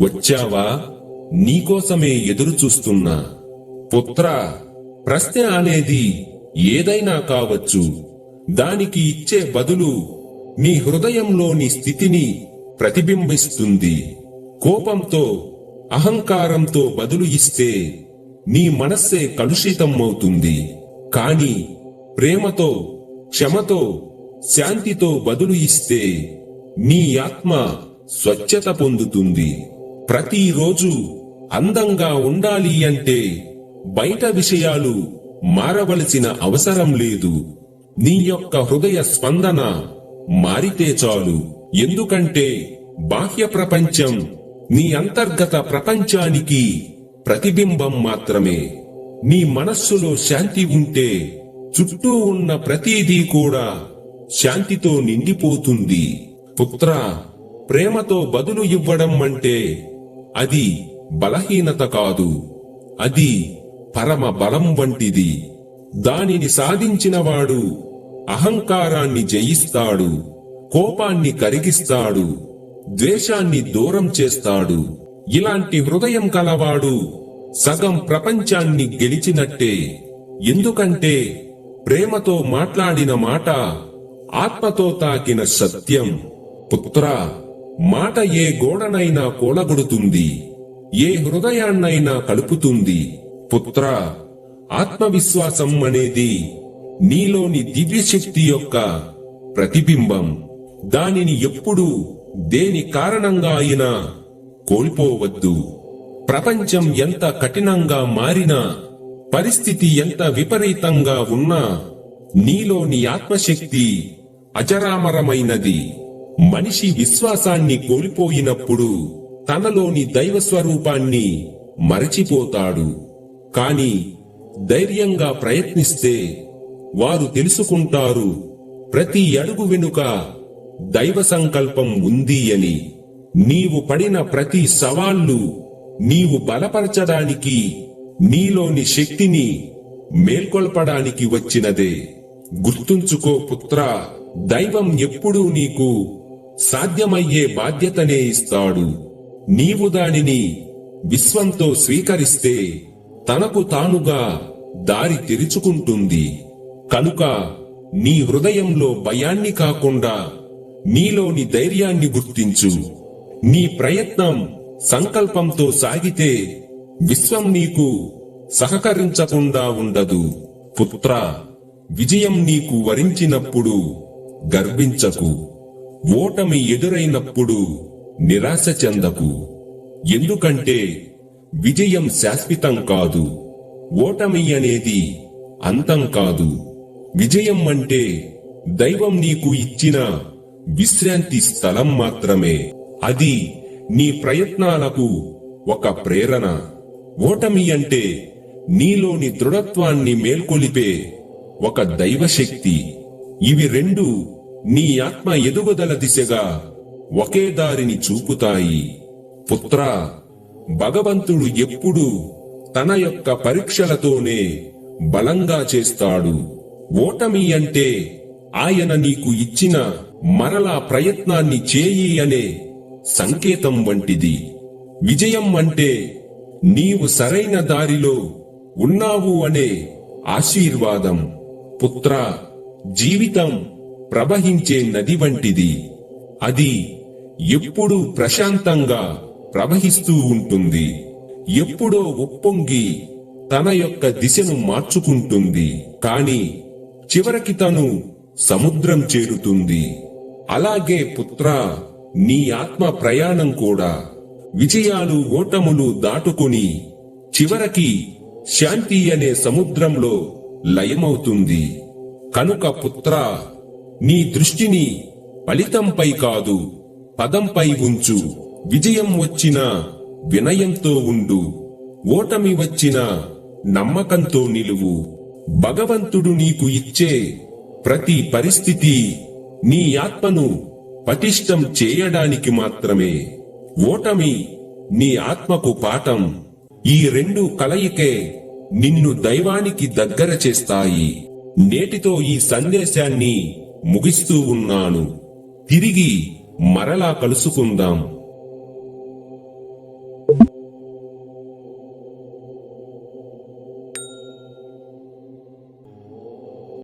వచ్చావా? నీకోసమే ఎదురుచూస్తున్నా. పుత్రా, ప్రశ్న అనేది ఏదైనా కావచ్చు. దానికి ఇచ్చే బదులు నీ హృదయంలోని స్థితిని ప్రతిబింబిస్తుంది. కోపంతో, అహంకారంతో బదులు ఇస్తే నీ మనస్సే కలుషితం అవుతుంది. కాని ప్రేమతో, క్షమతో, శాంతితో బదులు ఇస్తే నీ ఆత్మ స్వచ్ఛత పొందుతుంది. ప్రతిరోజు అందంగా ఉండాలి అంటే బయట విషయాలు మారవలసిన అవసరం లేదు. నీ యొక్క హృదయ స్పందన మారితే చాలు. ఎందుకంటే బాహ్య ప్రపంచం నీ అంతర్గత ప్రపంచానికి ప్రతిబింబం మాత్రమే. నీ మనస్సులో శాంతి ఉంటే చుట్టూ ఉన్న ప్రతిదీ కూడా శాంతితో నిండిపోతుంది. పుత్రా, ప్రేమతో బదులు ఇవ్వడం అంటే అది బలహీనత కాదు, అది పరమ బలం వంటిది. దానిని సాధించినవాడు అహంకారాన్ని జయిస్తాడు, కోపాన్ని కరిగిస్తాడు, ద్వేషాన్ని దూరం చేస్తాడు. ఇలాంటి హృదయం కలవాడు సగం ప్రపంచాన్ని గెలిచినట్టే. ఎందుకంటే ప్రేమతో మాట్లాడిన మాట ఆత్మతో తాకిన సత్యం. పుత్రా, మాట ఏ గోడనైనా కూలగొడుతుంది, ఏ హృదయాన్నైనా కలుపుతుంది. పుత్రా, ఆత్మవిశ్వాసం అనేది నీలోని దివ్యశక్తి యొక్క ప్రతిబింబం. దానిని ఎప్పుడూ దేని కారణంగా అయినా కోల్పోవద్దు. ప్రపంచం ఎంత కఠినంగా మారినా, పరిస్థితి ఎంత విపరీతంగా ఉన్నా నీలోని ఆత్మశక్తి అజరామరమైనది. మనిషి విశ్వాసాన్ని కోల్పోయినప్పుడు తనలోని దైవ స్వరూపాన్ని మరచిపోతాడు. కాని ధైర్యంగా ప్రయత్నిస్తే వారు తెలుసుకుంటారు ప్రతి అడుగు వెనుక దైవ సంకల్పం ఉంది అని. నీవు పడిన ప్రతి సవాళ్లు నీవు బలపరచడానికి, నీలోని శక్తిని మేల్కొల్పడానికి వచ్చినదే. గుర్తుంచుకో పుత్రా, దైవం ఎప్పుడూ నీకు సాధ్యమయ్యే బాధ్యతనే ఇస్తాడు. నీవు దానిని విశ్వంతో స్వీకరిస్తే తనకు తానుగా దారి తెరుచుకుంటుంది. కనుక నీ హృదయంలో భయాన్ని కాకుండా నీలోని ధైర్యాన్ని గుర్తించు. నీ ప్రయత్నం సంకల్పంతో సాగితే విశ్వం నీకు సహకరించకుండా ఉండదు. పుత్రా, విజయం నీకు వరించినప్పుడు గర్వించకు. ఓటమి ఎదురైనప్పుడు నిరాశ చెందకు. ఎందుకంటే విజయం శాశ్వతం కాదు, ఓటమి అనేది అంతం కాదు. విజయం అంటే దైవం నీకు ఇచ్చిన విశ్రాంతి స్థలం మాత్రమే. అది నీ ప్రయత్నాలకు ఒక ప్రేరణ. ఓటమి అంటే నీలోని దృఢత్వాన్ని మేల్కొలిపే ఒక దైవశక్తి. ఇవి రెండు నీ ఆత్మ ఎదుగుదల దిశగా ఒకే దారిని చూపుతాయి. పుత్రా, భగవంతుడు ఎప్పుడూ తన యొక్క పరీక్షలతోనే బలంగా చేస్తాడు. ఓటమి అంటే ఆయన నీకు ఇచ్చిన మరలా ప్రయత్నాన్ని చేయి అనే సంకేతం వంటిది. విజయం అంటే నీవు సరైన దారిలో ఉన్నావు అనే ఆశీర్వాదం. పుత్రా, జీవితం ప్రవహించే నది వంటిది. అది ఎప్పుడూ ప్రశాంతంగా ప్రవహిస్తూ ఉంటుంది. ఎప్పుడో ఉప్పొంగి తన యొక్క దిశను మార్చుకుంటుంది. కాని చివరికి తను సముద్రం చేరుతుంది. అలాగే పుత్రా, నీ ఆత్మ ప్రయాణం కూడా విజయాలు ఓటములు దాటుకుని చివరికి శాంతి అనే సముద్రంలో లయమవుతుంది. కనుక పుత్రా, నీ దృష్టిని ఫలితంపై కాదు పదంపై ఉంచు. విజయం వచ్చినా వినయంతో ఉండు, ఓటమి వచ్చినా నమ్మకంతో నిలువు. భగవంతుడు నీకు ఇచ్చే ప్రతి పరిస్థితి నీ ఆత్మను పటిష్టం చేయడానికి మాత్రమే. ఓటమి నీ ఆత్మకు పాఠం. ఈ రెండు కలయికే నిన్ను దైవానికి దగ్గర చేస్తాయి. నేటితో ఈ సందేశాన్ని ముగిస్తూ ఉన్నాను. తిరిగి మరలా కలుసుకుందాం.